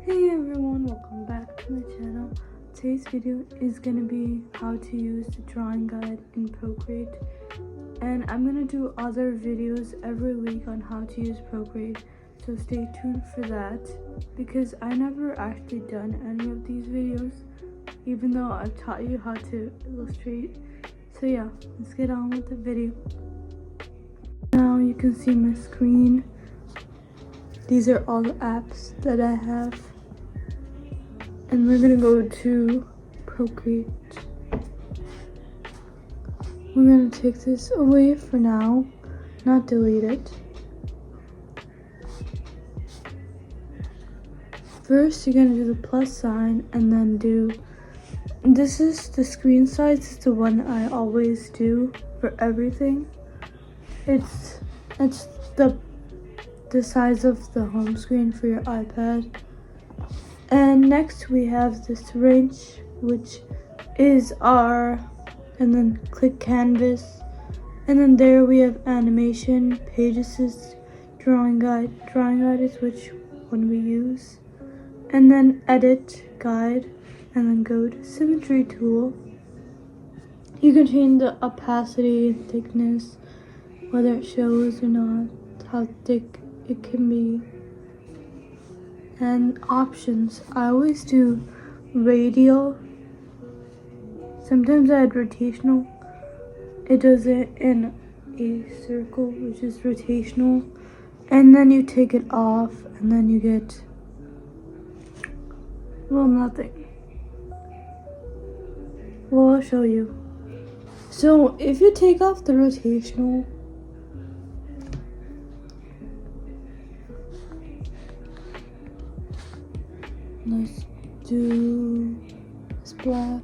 Hey everyone, welcome back to my channel. Today's video is going to be how to use the drawing guide in Procreate. And I'm going to do other videos every week on how to use Procreate. So stay tuned for that, because I never actually done any of these videos, even though I've taught you how to illustrate. So yeah, let's get on with the video. Now you can see my screen. These are all the apps that I have. And we're gonna go to Procreate. We're gonna take this away for now, not delete it. First, you're gonna do the plus sign and then do, this is the screen size, it's the one I always do for everything. It's the size of the home screen for your iPad. And next we have this wrench, which is our, and then click canvas. And then there we have animation, pages is drawing guide. Drawing guide is which one we use. And then edit guide, and then go to symmetry tool. You can change the opacity, thickness, whether it shows or not, how thick it can be. And options, I always do radial. Sometimes I add rotational. It does it in a circle, which is rotational. And then you take it off, and then you get, well, nothing. Well, I'll show you. So if you take off the rotational, let's do this black.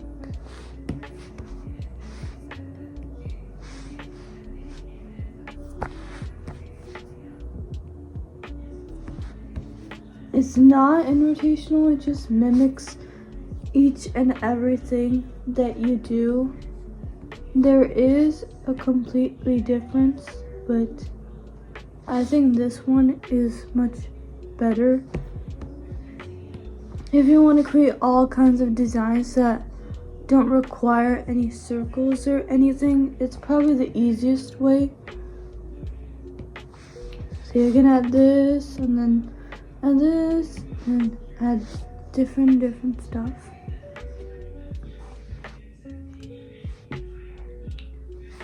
It's not in rotational, it just mimics each and everything that you do. There is a completely difference, but I think this one is much better. If you want to create all kinds of designs that don't require any circles or anything, it's probably the easiest way. So you can add this, and then add this, and add different stuff.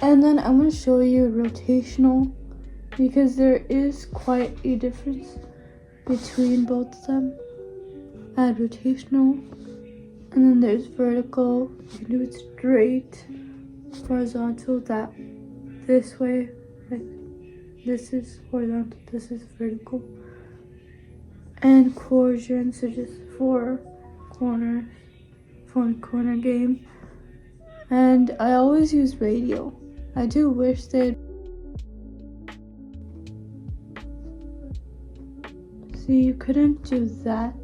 And then I'm going to show you rotational, because there is quite a difference between both of them. Add rotational, and then there's vertical. You can do it straight, horizontal, that this way, like this is horizontal, this is vertical. And quadrant, so just four corner game. And I always use radial. I do wish they'd, see, you couldn't do that.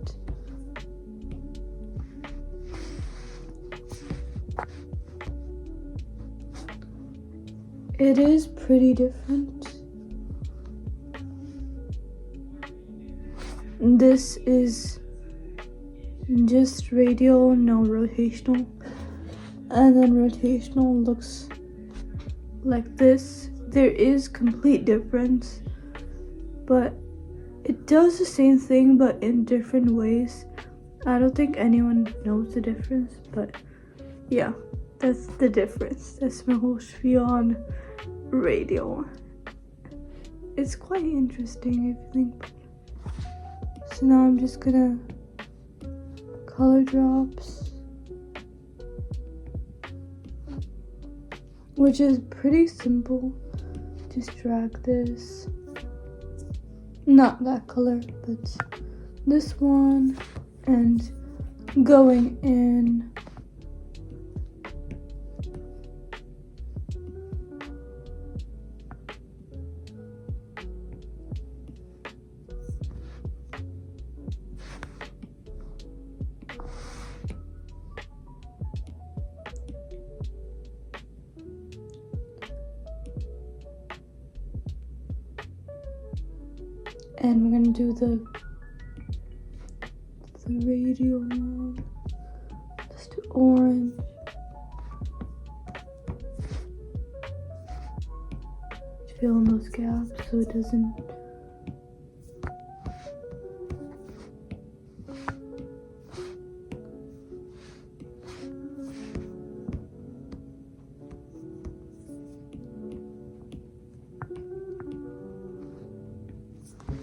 It is pretty different. This is just radial, no rotational. And then rotational looks like this. There is complete difference, but it does the same thing but in different ways. I don't think anyone knows the difference, but yeah, that's the difference. That's my whole spiel on radial. It's quite interesting if you think. So now I'm just gonna color drops, which is pretty simple. Just drag this, not that color, but this one, and going in. And we're gonna do the the radial one. Let's do orange. Fill in those gaps so it doesn't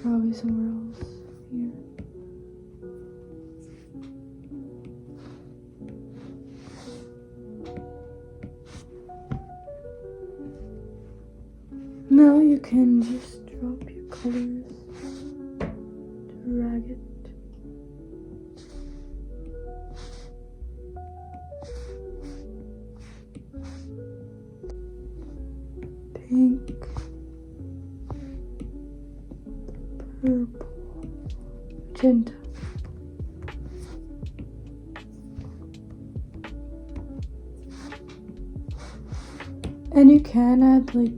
probably somewhere else here. Now you can just drop your colors, drag it. Pink, purple, magenta. And you can add like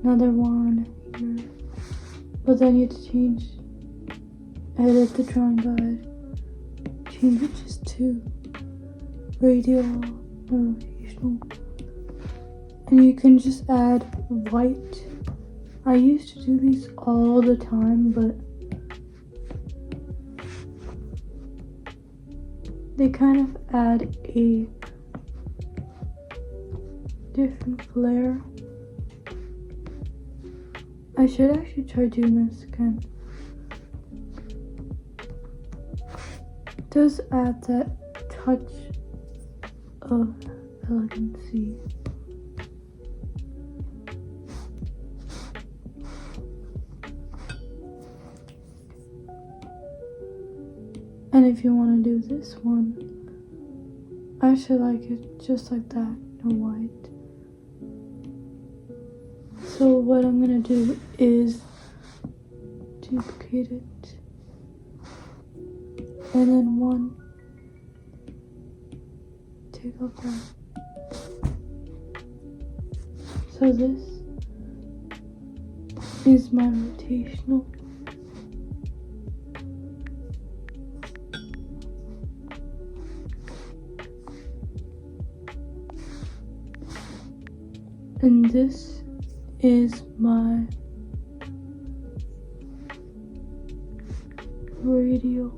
another one here, but then you have to edit the drawing guide, change it just to radial or rotational, and you can just add white. I used to do these all the time, but they kind of add a different flair. I should actually try doing this again. It does add that touch of elegancy. And if you want to do this one, I should like it just like that, no white. So what I'm gonna do is duplicate it, and then one, take off that. So this is my rotational. And this is my radial.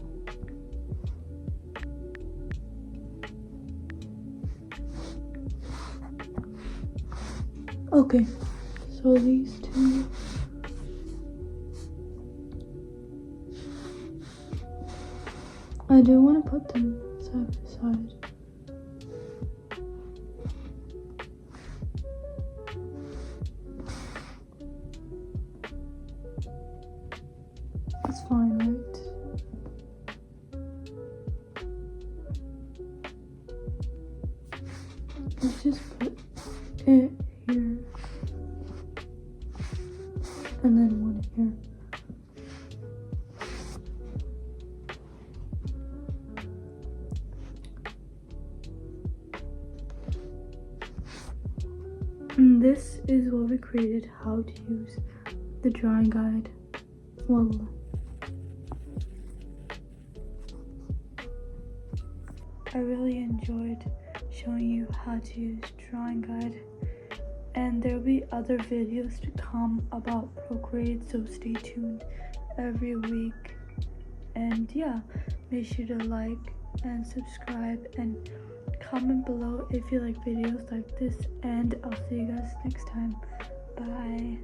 Okay, so these two. I do want to put them side by side. That's fine, right? Let's just put it here, and then one here. And this is what we created, how to use the drawing guide. Voila. I really enjoyed showing you how to use drawing guide, and there'll be other videos to come about Procreate, so stay tuned every week. And yeah, make sure to like and subscribe and comment below if you like videos like this, and I'll see you guys next time. Bye.